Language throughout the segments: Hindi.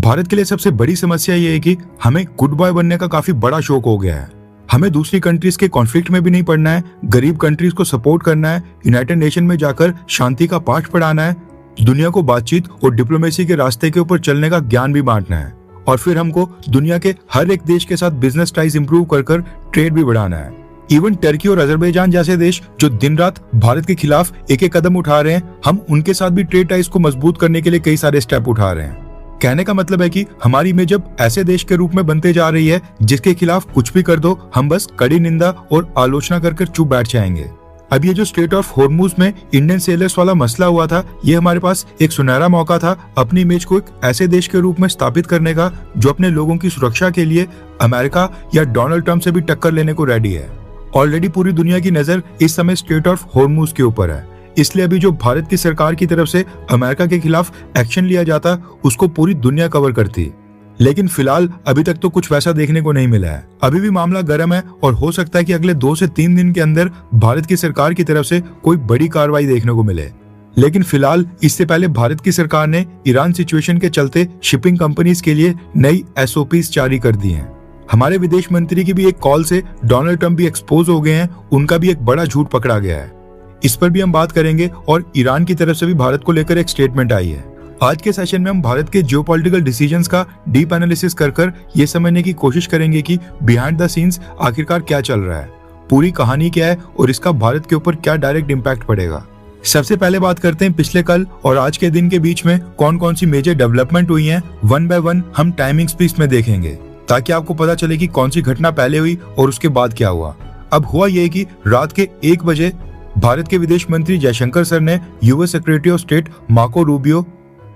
भारत के लिए सबसे बड़ी समस्या ये है कि हमें गुड बॉय बनने का काफी बड़ा शौक हो गया है। हमें दूसरी कंट्रीज के कॉन्फ्लिक्ट में भी नहीं पड़ना है, गरीब कंट्रीज को सपोर्ट करना है, यूनाइटेड नेशन में जाकर शांति का पाठ पढ़ाना है, दुनिया को बातचीत और डिप्लोमेसी के रास्ते के ऊपर चलने का ज्ञान भी बांटना है, और फिर हमको दुनिया के हर एक देश के साथ बिजनेस टाइज इंप्रूव कर ट्रेड भी बढ़ाना है। इवन टर्की और अजरबैजान जैसे देश जो दिन रात भारत के खिलाफ एक एक कदम उठा रहे हैं, हम उनके साथ भी ट्रेड टाइज को मजबूत करने के लिए कई सारे स्टेप उठा रहे हैं। कहने का मतलब है कि हमारी इमेज अब ऐसे देश के रूप में बनते जा रही है जिसके खिलाफ कुछ भी कर दो, हम बस कड़ी निंदा और आलोचना कर चुप बैठ जाएंगे। अब ये जो स्ट्रेट ऑफ हॉर्मुज में इंडियन सेलर्स वाला मसला हुआ था, ये हमारे पास एक सुनहरा मौका था अपनी इमेज को एक ऐसे देश के रूप में स्थापित करने का जो अपने लोगों की सुरक्षा के लिए अमेरिका या डोनाल्ड ट्रंप से भी टक्कर लेने को रेडी है। ऑलरेडी पूरी दुनिया की नजर इस समय स्ट्रेट ऑफ हॉर्मुज के ऊपर है, इसलिए अभी जो भारत की सरकार की तरफ से अमेरिका के खिलाफ एक्शन लिया जाता उसको पूरी दुनिया कवर करती। लेकिन फिलहाल अभी तक तो कुछ वैसा देखने को नहीं मिला है। अभी भी मामला गर्म है और हो सकता है कि अगले 2 से 3 दिन के अंदर भारत की सरकार की तरफ से कोई बड़ी कार्रवाई देखने को मिले। लेकिन फिलहाल इससे पहले भारत की सरकार ने ईरान सिचुएशन के चलते शिपिंग कंपनीज के लिए नई SOPs जारी कर दी हैं। हमारे विदेश मंत्री की भी एक कॉल से डोनाल्ड ट्रंप भी एक्सपोज हो गए हैं, उनका भी एक बड़ा झूठ पकड़ा गया है। इस पर भी हम बात करेंगे और ईरान की तरफ से भी भारत को लेकर एक स्टेटमेंट आई है। आज के सेशन में हम भारत के जियोपॉलिटिकल डिसीजंस का डीप एनालिसिस कर ये समझने की कोशिश करेंगे कि बिहाइंड द सीन्स आखिरकार क्या चल रहा है, पूरी कहानी क्या है और इसका भारत के ऊपर क्या डायरेक्ट इम्पैक्ट पड़ेगा। सबसे पहले बात करते हैं पिछले कल और आज के दिन के बीच में कौन कौन सी मेजर डेवलपमेंट हुई है। 1 बाय 1 हम टाइमिंग्स भी इसमें देखेंगे ताकि आपको पता चले कि कौन सी घटना पहले हुई और उसके बाद क्या हुआ। अब हुआ ये कि रात के 1 बजे भारत के विदेश मंत्री जयशंकर सर ने US secretary of state Marco Rubio,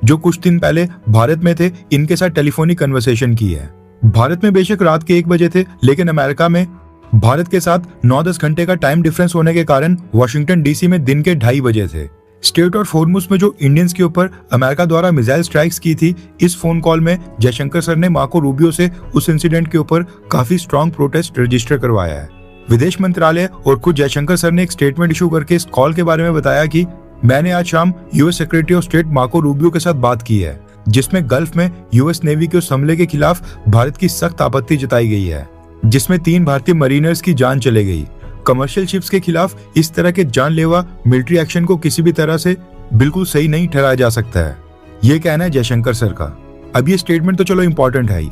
जो कुछ दिन पहले भारत में थे, इनके साथ टेलीफोनिक कन्वर्सेशन की है। भारत में बेशक रात के 1 बजे थे, लेकिन अमेरिका में भारत के साथ 9-10 घंटे का टाइम डिफरेंस होने के कारण वॉशिंगटन DC में दिन के 2:30 बजे थे। स्ट्रेट ऑफ हॉर्मुज में जो इंडियंस के ऊपर अमेरिका द्वारा मिसाइल स्ट्राइक्स की थी, इस फोन कॉल में जयशंकर सर ने मार्को रूबियो से उस इंसिडेंट के ऊपर काफी स्ट्रॉन्ग प्रोटेस्ट रजिस्टर करवाया है। विदेश मंत्रालय और खुद जयशंकर सर ने एक स्टेटमेंट इशू करके इस कॉल के बारे में बताया कि मैंने आज शाम US secretary of state Marco Rubio के साथ बात की है, जिसमें गल्फ में यूएस नेवी के उस हमले के खिलाफ भारत की सख्त आपत्ति जताई गई है, जिसमें 3 भारतीय मरीनर्स की जान चले गई। कमर्शियल शिप्स के खिलाफ इस तरह के जानलेवा मिलिट्री एक्शन को किसी भी तरह से बिल्कुल सही नहीं ठहराया जा सकता है, ये कहना है जयशंकर सर का। अब ये स्टेटमेंट तो चलो इम्पोर्टेंट है ही,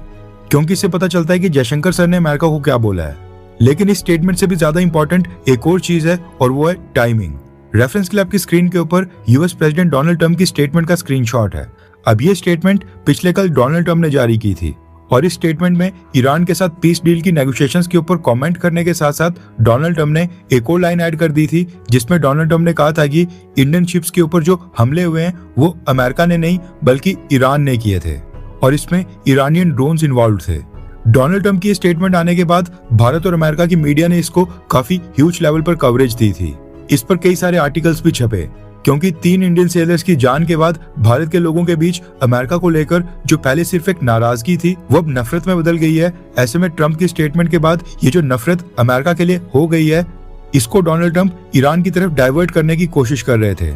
क्योंकि इससे पता चलता है कि जयशंकर सर ने अमेरिका को क्या बोला है। लेकिन इस स्टेटमेंट से भी ज्यादा इंपॉर्टेंट एक और चीज है और वो है टाइमिंग। रेफरेंस के लिए आपकी स्क्रीन के ऊपर यूएस प्रेसिडेंट डोनाल्ड ट्रंप की स्टेटमेंट का स्क्रीनशॉट है। अब ये स्टेटमेंट पिछले कल डोनाल्ड ट्रंप ने जारी की थी और इस स्टेटमेंट में ईरान के साथ पीस डील की नेगोशिएशंस के ऊपर कमेंट करने के साथ साथ डोनाल्ड ट्रंप ने एक और लाइन ऐड कर दी थी, जिसमें डोनाल्ड ट्रंप ने कहा था कि इंडियन शिप्स के ऊपर जो हमले हुए हैं वो अमेरिका ने नहीं बल्कि ईरान ने किए थे और इसमें ईरानियन ड्रोन्स इन्वॉल्व थे। डोनाल्ड ट्रंप की स्टेटमेंट आने के बाद भारत और अमेरिका की मीडिया ने इसको काफी ह्यूज लेवल पर कवरेज दी थी। इस पर कई सारे आर्टिकल्स भी छपे, क्योंकि 3 इंडियन सेलर्स की जान के बाद भारत के लोगों के बीच अमेरिका को लेकर जो पहले सिर्फ एक नाराजगी थी वो अब नफरत में बदल गई है। ऐसे में ट्रंप की स्टेटमेंट के बाद ये जो नफरत अमेरिका के लिए हो गई है, इसको डोनाल्ड ट्रंप ईरान की तरफ डाइवर्ट करने की कोशिश कर रहे थे।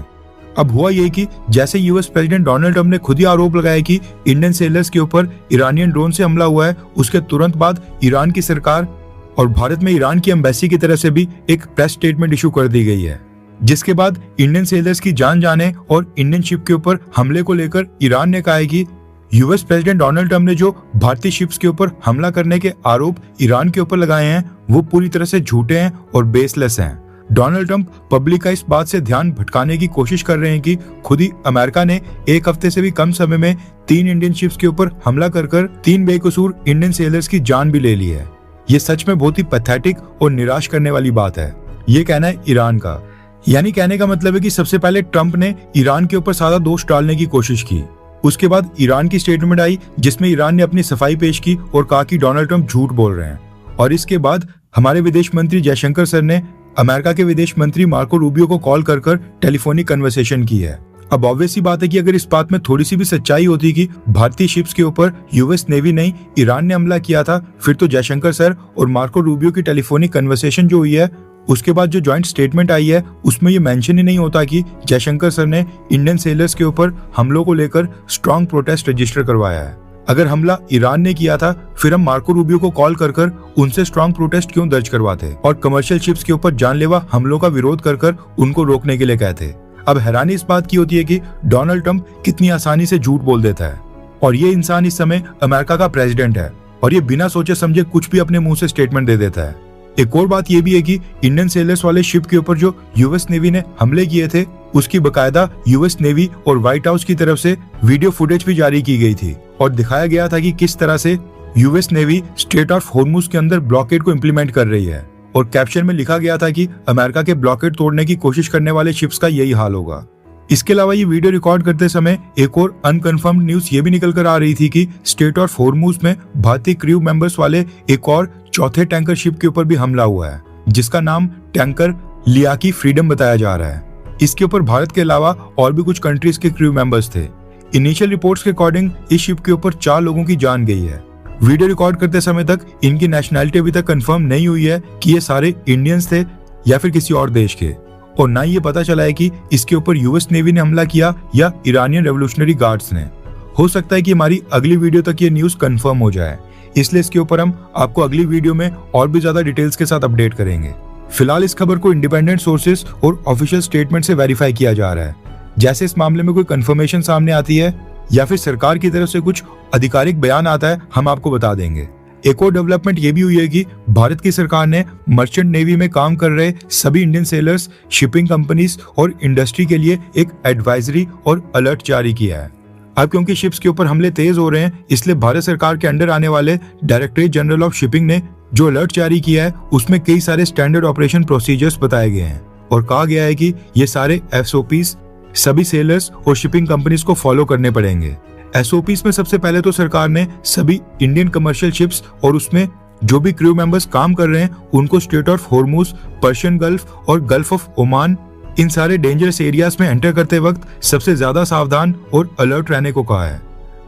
अब हुआ ये कि जैसे यूएस प्रेसिडेंट डोनाल्ड ट्रंप ने खुद ही आरोप लगाया कि इंडियन सेलर्स के ऊपर ईरानियन ड्रोन से हमला हुआ है, उसके तुरंत बाद ईरान की सरकार और भारत में ईरान की एम्बेसी की तरफ से भी एक प्रेस स्टेटमेंट इशू कर दी गई है, जिसके बाद इंडियन सेलर्स की जान जाने और इंडियन शिप के ऊपर हमले को लेकर ईरान ने कहा है कि यूएस प्रेसिडेंट डोनाल्ड ट्रंप ने जो भारतीय शिप्स के ऊपर हमला करने के आरोप ईरान के ऊपर लगाए हैं वो पूरी तरह से झूठे हैं और बेसलेस हैं। डोनाल्ड ट्रंप पब्लिक का इस बात से ध्यान भटकाने की कोशिश कर रहे हैं कि खुद ही अमेरिका ने 1 हफ्ते से भी कम समय में 3 इंडियन शिप्स के ऊपर हमला कर 3 बेकसूर इंडियन सेलर्स की जान भी ले ली है। ये सच में बहुत ही पैथेटिक और निराश करने वाली बात है, ये कहना है ईरान का। यानी कहने का मतलब है कि सबसे पहले ट्रंप ने ईरान के ऊपर सादा दोष डालने की कोशिश की, उसके बाद ईरान की स्टेटमेंट आई जिसमें ईरान ने अपनी सफाई पेश की और कहा कि डोनाल्ड ट्रंप झूठ बोल रहे हैं, और इसके बाद हमारे विदेश मंत्री जयशंकर सर ने अमेरिका के विदेश मंत्री मार्को रूबियो को कॉल कर टेलीफोनिक कन्वर्सेशन की है। अब ऑब्वियस सी बात है कि अगर इस बात में थोड़ी सी भी सच्चाई होती कि भारतीय शिप्स के ऊपर यूएस नेवी नहीं ईरान ने हमला किया था, फिर तो जयशंकर सर और मार्को रूबियो की टेलीफोनिक कन्वर्सेशन जो हुई है उसके बाद जो ज्वाइंट स्टेटमेंट आई है उसमें ये मेंशन ही नहीं होता कि जयशंकर सर ने इंडियन सेलर्स के ऊपर हमलों को लेकर स्ट्रॉन्ग प्रोटेस्ट रजिस्टर करवाया है। अगर हमला ईरान ने किया था, फिर हम मार्को रूबियो को कॉल कर कर उनसे स्ट्रॉन्ग प्रोटेस्ट क्यों दर्ज करवाते और कमर्शियल शिप्स के ऊपर जानलेवा हमलों का विरोध कर कर उनको रोकने के लिए कहते। अब हैरानी इस बात की होती है कि डोनाल्ड ट्रंप कितनी आसानी से झूठ बोल देता है और ये इंसान इस समय अमेरिका का प्रेसिडेंट है और ये बिना सोचे समझे कुछ भी अपने मुंह से स्टेटमेंट दे देता है। एक और बात ये भी है कि इंडियन सेलर्स वाले शिप के ऊपर जो यूएस नेवी ने हमले किए थे, उसकी बकायदा यूएस नेवी और व्हाइट हाउस की तरफ से वीडियो फुटेज भी जारी की गई थी और दिखाया गया था कि किस तरह से US navy straight of Hormuz के अंदर ब्लॉकेड को इम्प्लीमेंट कर रही है और कैप्शन में लिखा गया था कि अमेरिका के ब्लॉकेड तोड़ने की कोशिश करने वाले शिप्स का यही हाल होगा। इसके अलावा ये वीडियो रिकॉर्ड करते समय एक और अनकन्फर्म्ड न्यूज ये भी निकल कर आ रही थी कि स्ट्रेट ऑफ हॉर्मुज में भारतीय क्रू मेंबर्स वाले एक और चौथे टैंकर शिप के ऊपर भी हमला हुआ है, जिसका नाम टैंकर लियाकी फ्रीडम बताया जा रहा है। इसके ऊपर भारत के अलावा और भी कुछ कंट्रीज के क्रू मेंबर्स थे। इनिशियल रिपोर्ट्स के अकॉर्डिंग इस शिप के ऊपर 4 लोगों की जान गई है। वीडियो रिकॉर्ड करते समय तक इनकी नेशनैलिटी अभी तक कंफर्म नहीं हुई है कि ये सारे इंडियंस थे या फिर किसी और देश के, और ना ये पता चला है कि इसके ऊपर यूएस नेवी ने हमला किया या ईरानियन रेवोल्यूशनरी गार्ड्स ने। हो सकता है कि हमारी अगली वीडियो तक ये न्यूज कंफर्म हो जाए, इसलिए इसके ऊपर हम आपको अगली वीडियो में और भी ज्यादा डिटेल्स के साथ अपडेट करेंगे। फिलहाल इस खबर को इंडिपेंडेंट सोर्सेस और ऑफिशियल स्टेटमेंट से वेरीफाई किया जा रहा है। जैसे इस मामले में कोई कंफर्मेशन सामने आती है या फिर सरकार की तरफ से कुछ आधिकारिक बयान आता है, हम आपको बता देंगे। एक और डेवलपमेंट ये भी हुई है कि भारत की सरकार ने मर्चेंट नेवी में काम कर रहे सभी इंडियन सेलर्स, शिपिंग कंपनीज और इंडस्ट्री के लिए एक एडवाइजरी और अलर्ट जारी किया है। अब क्योंकि शिप्स के ऊपर हमले तेज हो रहे हैं, इसलिए भारत सरकार के अंडर आने वाले डायरेक्टरेट जनरल ऑफ शिपिंग ने जो अलर्ट जारी किया है उसमें कई सारे स्टैंडर्ड ऑपरेशन प्रोसीजर्स बताए गए हैं और कहा गया है कि ये सारे SOPs सभी सेलर्स और शिपिंग कंपनीज को फॉलो करने पड़ेंगे। SOPs में सबसे पहले तो सरकार ने सभी इंडियन कमर्शियल शिप्स और उसमें जो भी क्रू मेंबर्स काम कर रहे हैं उनको straight of Hormuz, Persian gulf और गल्फ ऑफ ओमान, इन सारे डेंजरस एरियाज में एंटर करते वक्त सबसे ज्यादा सावधान और अलर्ट रहने को कहा है।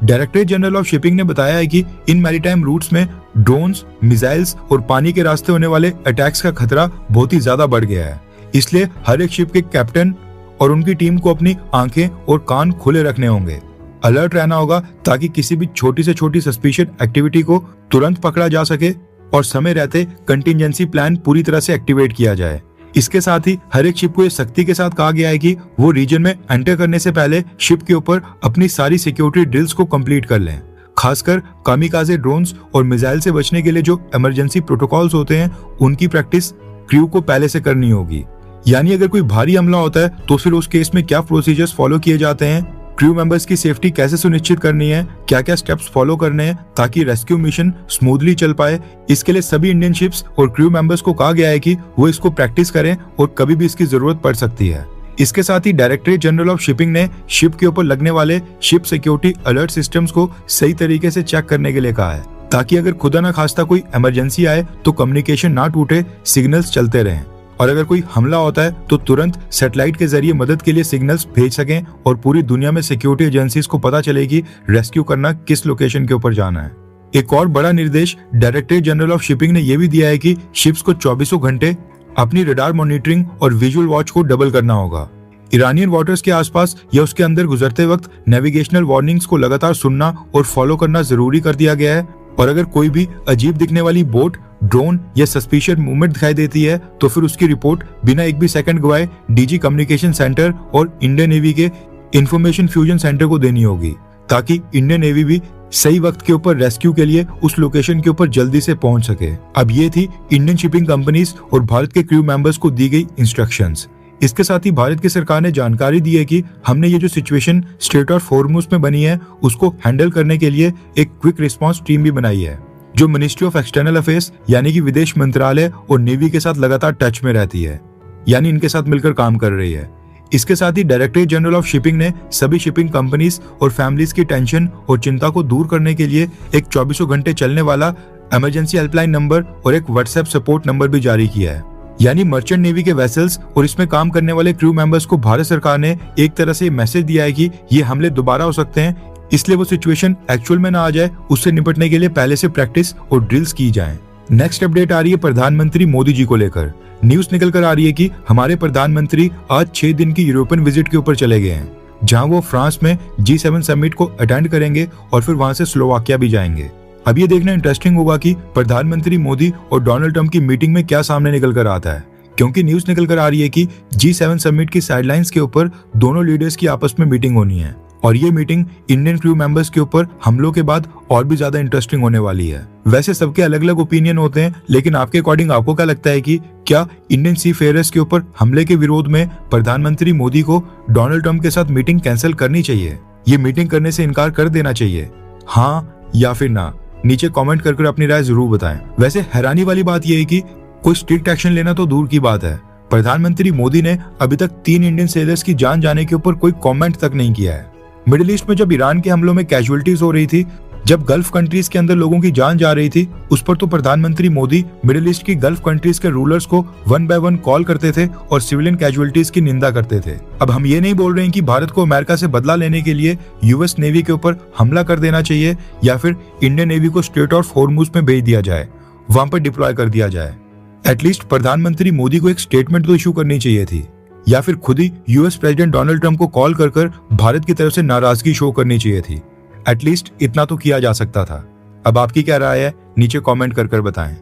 डायरेक्टरेट जनरल ऑफ शिपिंग ने बताया है कि इन मैरीटाइम रूट्स में ड्रोन्स, मिसाइल्स और पानी के रास्ते होने वाले अटैक्स का खतरा बहुत ही ज्यादा बढ़ गया है। इसलिए हर एक शिप के कैप्टन और उनकी टीम को अपनी आंखें और कान खुले रखने होंगे, अलर्ट रहना होगा ताकि किसी भी छोटी से छोटी सस्पिशियस एक्टिविटी को तुरंत पकड़ा जा सके और समय रहते कंटिजेंसी प्लान पूरी तरह से एक्टिवेट किया जाए। इसके साथ ही हर एक शिप को ये सख्ती के साथ कहा गया है कि वो रीजन में एंटर करने से पहले शिप के ऊपर अपनी सारी सिक्योरिटी ड्रिल्स को कंप्लीट कर लें। खासकर कामिकाजे ड्रोन्स और मिसाइल से बचने के लिए जो इमरजेंसी प्रोटोकॉल्स होते हैं उनकी प्रैक्टिस क्रू को पहले से करनी होगी। यानी अगर कोई भारी हमला होता है तो फिर उस केस में क्या प्रोसीजर्स फॉलो किए जाते हैं, क्रू मेंबर्स की सेफ्टी कैसे सुनिश्चित करनी है, क्या क्या स्टेप्स फॉलो करने हैं ताकि रेस्क्यू मिशन स्मूथली चल पाए, इसके लिए सभी इंडियन शिप्स और क्रू मेंबर्स को कहा गया है कि वो इसको प्रैक्टिस करें और कभी भी इसकी जरूरत पड़ सकती है। इसके साथ ही डायरेक्टरेट जनरल ऑफ शिपिंग ने शिप के ऊपर लगने वाले शिप सिक्योरिटी अलर्ट सिस्टम्स को सही तरीके से चेक करने के लिए कहा है ताकि अगर खुदा न खास्ता कोई इमरजेंसी आए तो कम्युनिकेशन ना टूटे, सिग्नल्स चलते रहें और अगर कोई हमला होता है तो तुरंत सैटेलाइट के जरिए मदद के लिए सिग्नल्स भेज सकें और पूरी दुनिया में सिक्योरिटी एजेंसीज को पता चले कि रेस्क्यू करना किस लोकेशन के ऊपर जाना है। एक और बड़ा निर्देश डायरेक्टरेट जनरल ऑफ शिपिंग ने यह भी दिया है कि शिप्स को 24 घंटे अपनी रडार मॉनिटरिंग और विजुअल वॉच को डबल करना होगा। ईरानियन वाटर्स के आसपास या उसके अंदर गुजरते वक्त नेविगेशनल वार्निंग्स को लगातार सुनना और फॉलो करना जरूरी कर दिया गया है और अगर कोई भी अजीब दिखने वाली बोट, ड्रोन या सस्पिशियस मूवमेंट दिखाई देती है तो फिर उसकी रिपोर्ट बिना एक भी सेकंड गवाए डीजी कम्युनिकेशन सेंटर और इंडियन नेवी के इंफॉर्मेशन फ्यूजन सेंटर को देनी होगी ताकि इंडियन नेवी भी सही वक्त के ऊपर रेस्क्यू के लिए उस लोकेशन के ऊपर जल्दी से पहुंच सके। अब ये थी इंडियन शिपिंग कंपनीज और भारत के क्रू मेंबर्स को दी गई इंस्ट्रक्शंस। इसके साथ ही भारत की सरकार ने जानकारी दी है कि हमने ये जो सिचुएशन स्ट्रेट ऑफ हॉर्मुज में बनी है उसको हैंडल करने के लिए एक क्विक रिस्पांस टीम भी बनाई है जो मिनिस्ट्री ऑफ एक्सटर्नल अफेयर्स यानी कि विदेश मंत्रालय और नेवी के साथ लगातार टच में रहती है, यानी इनके साथ मिलकर काम कर रही है। इसके साथ ही डायरेक्टरेट जनरल ऑफ शिपिंग ने सभी शिपिंग कंपनीज और फैमिलीज की टेंशन और चिंता को दूर करने के लिए एक 24 घंटे चलने वाला इमरजेंसी हेल्पलाइन नंबर और एक व्हाट्सएप सपोर्ट नंबर भी जारी किया है। यानी मर्चेंट नेवी के वेसल्स और इसमें काम करने वाले क्रू मेंबर्स को भारत सरकार ने एक तरह से मैसेज दिया है कि ये हमले दोबारा हो सकते हैं, इसलिए वो सिचुएशन एक्चुअल में ना आ जाए उससे निपटने के लिए पहले से प्रैक्टिस और ड्रिल्स की जाएं। नेक्स्ट अपडेट आ रही है प्रधानमंत्री मोदी जी को लेकर। न्यूज निकल कर आ रही है कि हमारे प्रधानमंत्री आज 6 दिन की यूरोपियन विजिट के ऊपर चले गए हैं। जहां वो फ्रांस में G7 समिट को अटेंड करेंगे और फिर वहां से स्लोवाकिया भी जाएंगे। अब ये देखना इंटरेस्टिंग होगा कि प्रधानमंत्री मोदी और डोनाल्ड ट्रंप की मीटिंग में क्या सामने निकल कर आता है, क्योंकि न्यूज निकल कर आ रही है कि G7 समिट की साइडलाइंस के ऊपर दोनों लीडर्स की आपस में मीटिंग होनी है और ये मीटिंग इंडियन क्रू मेंबर्स के ऊपर हमलों के बाद और भी ज्यादा इंटरेस्टिंग होने वाली है। वैसे सबके अलग अलग ओपिनियन होते हैं, लेकिन आपके अकॉर्डिंग आपको क्या लगता है कि क्या इंडियन सी फेयरर्स के ऊपर हमले के विरोध में प्रधानमंत्री मोदी को डोनाल्ड ट्रंप के साथ मीटिंग कैंसिल करनी चाहिए, ये मीटिंग करने से इनकार कर देना चाहिए, हाँ या फिर ना? नीचे कमेंट करके अपनी राय जरूर बताएं। वैसे हैरानी वाली बात यह है कि कोई स्ट्रिक्ट एक्शन लेना तो दूर की बात है, प्रधानमंत्री मोदी ने अभी तक 3 इंडियन सेलर्स की जान जाने के ऊपर कोई कमेंट तक नहीं किया है। मिडिल ईस्ट में जब ईरान के हमलों में कैजुअलिटीज हो रही थी, जब गल्फ कंट्रीज के अंदर लोगों की जान जा रही थी, उस पर तो प्रधानमंत्री मोदी मिडिल ईस्ट की गल्फ कंट्रीज के रूलर्स को 1 बाय 1 कॉल करते थे और सिविलियन कैजुअलिटीज की निंदा करते थे। अब हम ये नहीं बोल रहे हैं कि भारत को अमेरिका से बदला लेने के लिए यूएस नेवी के ऊपर हमला कर देना चाहिए या फिर इंडियन नेवी को स्ट्रेट ऑफ हॉर्मुज में भेज दिया जाए, वहां पर डिप्लॉय कर दिया जाए। एटलीस्ट प्रधानमंत्री मोदी को एक स्टेटमेंट तो इशू करनी चाहिए थी, या फिर खुद ही यूएस प्रेसिडेंट डोनाल्ड ट्रंप को कॉल कर भारत की तरफ से नाराजगी शो करनी चाहिए थी। एटलीस्ट इतना तो किया जा सकता था। अब आपकी क्या राय है, नीचे कमेंट कर बताएं।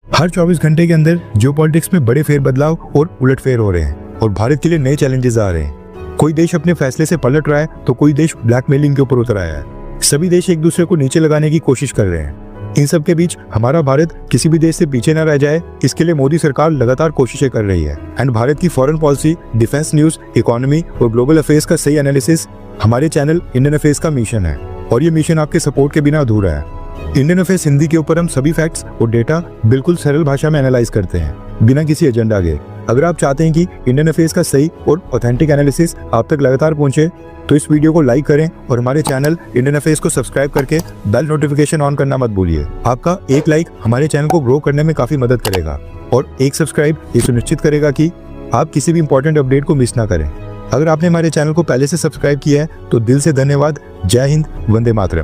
हर 24 घंटे के अंदर जियोपॉलिटिक्स में बड़े फेरबदलाव और उलटफेर हो रहे हैं और भारत के लिए नए चैलेंजेस आ रहे हैं। कोई देश अपने फैसले से पलट रहा है तो कोई देश ब्लैकमेलिंग के ऊपर उतर आया है। सभी देश एक दूसरे को नीचे लगाने की कोशिश कर रहे हैं। इन सब के बीच हमारा भारत किसी भी देश से पीछे न रह जाए, इसके लिए मोदी सरकार लगातार कोशिशें कर रही है। एंड भारत की foreign policy, defence news, economy और ग्लोबल अफेयर्स का सही एनालिसिस हमारे चैनल इंडियन अफेयर्स का मिशन है और ये मिशन आपके सपोर्ट के बिना अधूरा है। इंडियन अफेयर्स हिंदी के ऊपर हम सभी फैक्ट्स और डेटा बिल्कुल सरल भाषा में एनालाइज करते हैं, बिना किसी एजेंडा के। अगर आप चाहते हैं कि इंडियन अफेयर्स का सही और ऑथेंटिक एनालिसिस आप तक लगातार पहुंचे, तो इस वीडियो को लाइक करें और हमारे चैनल इंडियन अफेयर्स को सब्सक्राइब करके बेल नोटिफिकेशन ऑन करना मत भूलिए। आपका एक लाइक हमारे चैनल को ग्रो करने में काफी मदद करेगा और एक सब्सक्राइब ये सुनिश्चित करेगा कि आप किसी भी इंपॉर्टेंट अपडेट को मिस ना करें। अगर आपने हमारे चैनल को पहले से सब्सक्राइब किया है तो दिल से धन्यवाद। जय हिंद, वंदे मातरम।